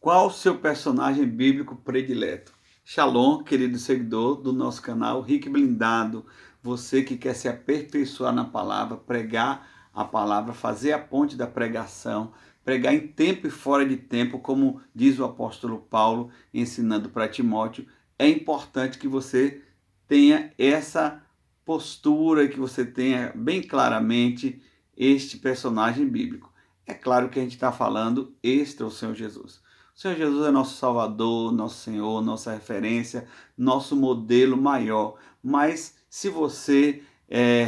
Qual o seu personagem bíblico predileto? Shalom, querido seguidor do nosso canal Rick Blindado. Você que quer se aperfeiçoar na palavra, pregar a palavra, fazer a ponte da pregação, pregar em tempo e fora de tempo, como diz o apóstolo Paulo, ensinando para Timóteo, é importante que você tenha essa postura, que você tenha bem claramente este personagem bíblico. É claro que a gente está falando extra o Senhor Jesus. O Senhor Jesus é nosso Salvador, nosso Senhor, nossa referência, nosso modelo maior. Mas se você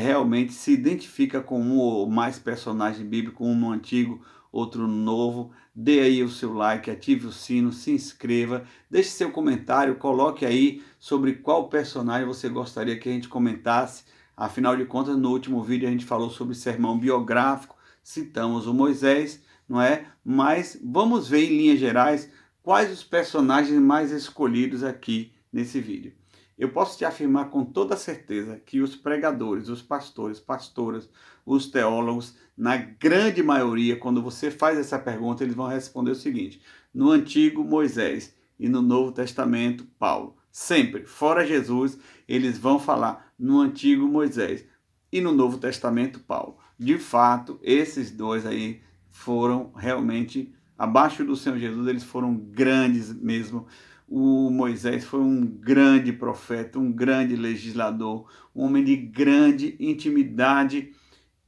realmente se identifica com um ou mais personagens bíblicos, um no antigo, outro no novo, dê aí o seu like, ative o sino, se inscreva, deixe seu comentário, coloque aí sobre qual personagem você gostaria que a gente comentasse. Afinal de contas, no último vídeo a gente falou sobre sermão biográfico, citamos o Moisés, não é? Mas vamos ver em linhas gerais quais os personagens mais escolhidos aqui nesse vídeo. Eu posso te afirmar com toda certeza que os pregadores, os pastores, pastoras, os teólogos, na grande maioria, quando você faz essa pergunta, eles vão responder o seguinte: no Antigo, Moisés, e no Novo Testamento, Paulo. Sempre, fora Jesus, eles vão falar no Antigo, Moisés, e no Novo Testamento, Paulo. De fato, esses dois aí foram realmente, abaixo do Senhor Jesus, eles foram grandes mesmo. O Moisés foi um grande profeta, um grande legislador, um homem de grande intimidade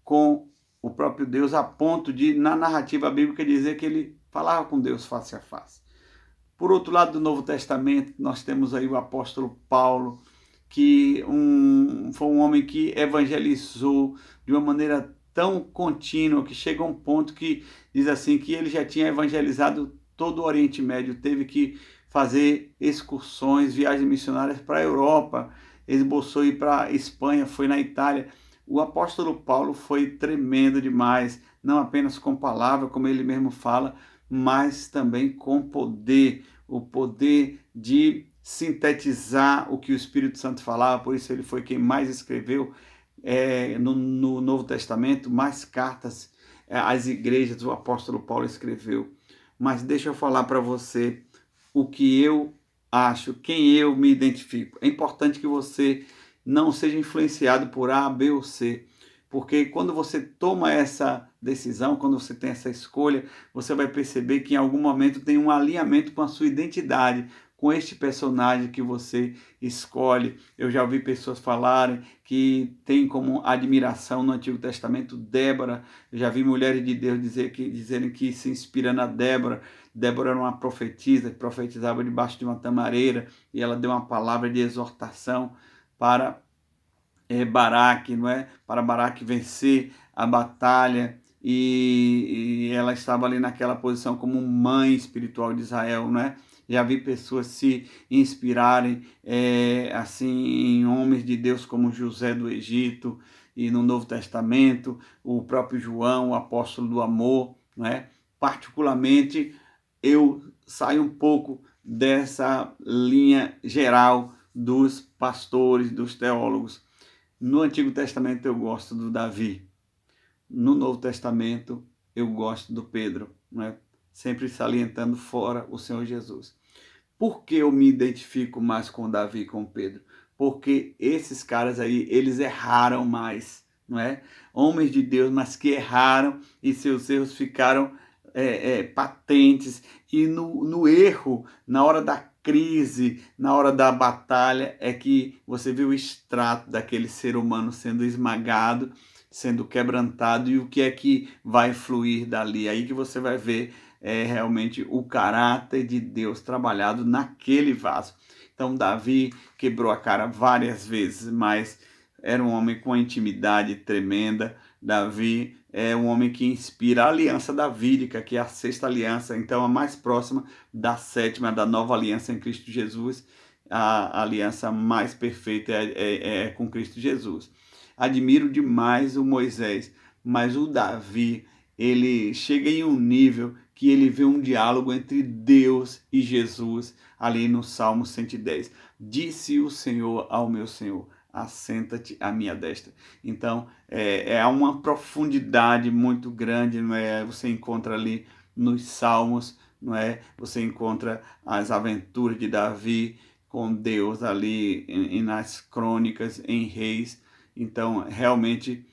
com o próprio Deus, a ponto de, na narrativa bíblica, dizer que ele falava com Deus face a face. Por outro lado do Novo Testamento, nós temos aí o apóstolo Paulo, que foi um homem que evangelizou de uma maneira tão contínua, que chega a um ponto que diz assim, que ele já tinha evangelizado todo o Oriente Médio, teve que fazer excursões, viagens missionárias para a Europa, esboçou ir para a Espanha, foi na Itália. O apóstolo Paulo foi tremendo demais, não apenas com palavra, como ele mesmo fala, mas também com poder, o poder de sintetizar o que o Espírito Santo falava, por isso ele foi quem mais escreveu no Novo Testamento, mais cartas às igrejas o apóstolo Paulo escreveu. Mas deixa eu falar para você o que eu acho, quem eu me identifico. É importante que você não seja influenciado por A, B ou C, porque quando você toma essa decisão, quando você tem essa escolha, você vai perceber que em algum momento tem um alinhamento com a sua identidade, com este personagem que você escolhe. Eu já ouvi pessoas falarem que tem como admiração no Antigo Testamento Débora. Eu já vi mulheres de Deus dizerem que se inspira na Débora. Débora era uma profetisa que profetizava debaixo de uma tamareira e ela deu uma palavra de exortação para Baraque, não é? Para Baraque vencer a batalha e ela estava ali naquela posição como mãe espiritual de Israel, não é? Já vi pessoas se inspirarem assim em homens de Deus como José do Egito e no Novo Testamento, o próprio João, o apóstolo do amor, não é? Particularmente eu saio um pouco dessa linha geral dos pastores, dos teólogos. No Antigo Testamento eu gosto do Davi. No Novo Testamento eu gosto do Pedro, né? Sempre salientando fora o Senhor Jesus. Por que eu me identifico mais com o Davi e com o Pedro? Porque esses caras aí, eles erraram mais, não é? Homens de Deus, mas que erraram e seus erros ficaram patentes. E no erro, na hora da crise, na hora da batalha, é que você vê o extrato daquele ser humano sendo esmagado, sendo quebrantado, e o que é que vai fluir dali. Aí que você vai ver realmente o caráter de Deus trabalhado naquele vaso. Então Davi quebrou a cara várias vezes, mas era um homem com uma intimidade tremenda. Davi é um homem que inspira a aliança davídica, que é a sexta aliança, então a mais próxima da sétima, da nova aliança em Cristo Jesus. A aliança mais perfeita é com Cristo Jesus. Admiro demais o Moisés, mas o Davi, ele chega em um nível que ele vê um diálogo entre Deus e Jesus ali no Salmo 110. Disse o Senhor ao meu Senhor: assenta-te à minha destra. Então, é uma profundidade muito grande, não é? Você encontra ali nos Salmos não é? Você encontra as aventuras de Davi com Deus ali nas crônicas, em Reis. Então, realmente,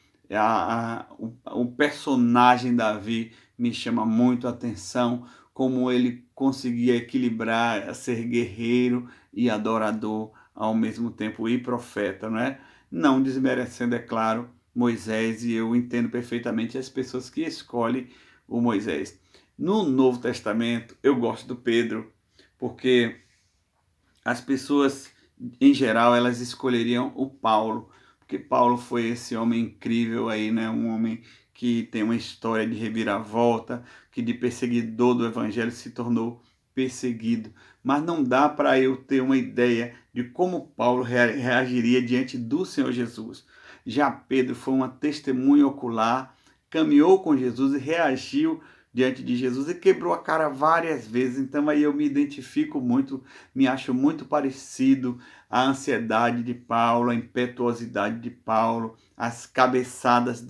o personagem Davi me chama muito a atenção, como ele conseguia equilibrar, ser guerreiro e adorador ao mesmo tempo, e profeta, não é? Não desmerecendo, é claro, Moisés, e eu entendo perfeitamente as pessoas que escolhem o Moisés. No Novo Testamento, eu gosto do Pedro, porque as pessoas, em geral, elas escolheriam o Paulo, porque Paulo foi esse homem incrível aí, né? Um homem que tem uma história de reviravolta, que de perseguidor do evangelho se tornou perseguido. Mas não dá para eu ter uma ideia de como Paulo reagiria diante do Senhor Jesus. Já Pedro foi uma testemunha ocular, caminhou com Jesus e reagiu diante de Jesus e quebrou a cara várias vezes. Então aí eu me identifico muito, me acho muito parecido à ansiedade de Paulo, à impetuosidade de Paulo, às cabeçadas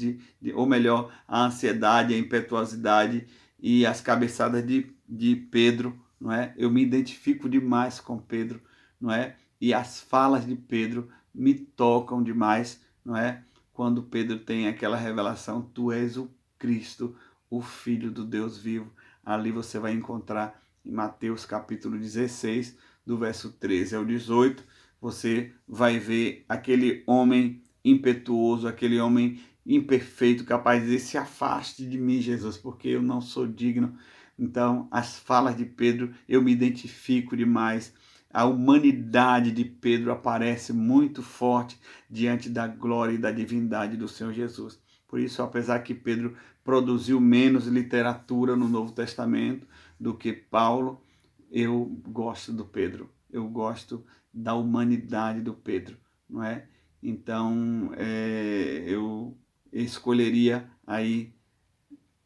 ou melhor, a ansiedade, a impetuosidade e as cabeçadas de Pedro, não é? Eu me identifico demais com Pedro, não é? E as falas de Pedro me tocam demais, não é? Quando Pedro tem aquela revelação, tu és o Cristo, o Filho do Deus vivo. Ali você vai encontrar em Mateus capítulo 16, do verso 13 ao 18, você vai ver aquele homem impetuoso, aquele homem imperfeito, capaz de dizer, se afaste de mim, Jesus, porque eu não sou digno. Então, as falas de Pedro, eu me identifico demais. A humanidade de Pedro aparece muito forte diante da glória e da divindade do Senhor Jesus. Por isso, apesar que Pedro produziu menos literatura no Novo Testamento do que Paulo, eu gosto do Pedro. Eu gosto da humanidade do Pedro, não é? Então, eu escolheria aí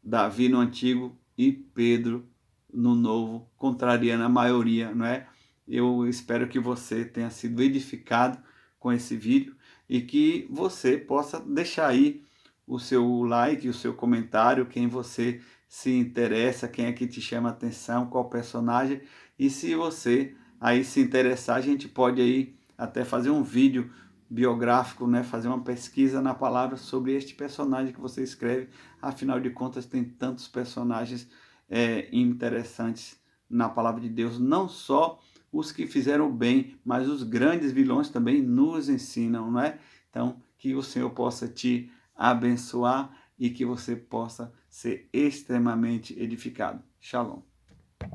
Davi no Antigo e Pedro no Novo, contrariando a maioria, não é? Eu espero que você tenha sido edificado com esse vídeo e que você possa deixar aí o seu like, o seu comentário, quem você se interessa, quem é que te chama a atenção, qual personagem. E se você aí se interessar, a gente pode aí até fazer um vídeo biográfico, né? Fazer uma pesquisa na palavra sobre este personagem que você escreve. Afinal de contas, tem tantos personagens interessantes na palavra de Deus, não só os que fizeram bem, mas os grandes vilões também nos ensinam, não é? Então, que o Senhor possa te abençoar e que você possa ser extremamente edificado. Shalom.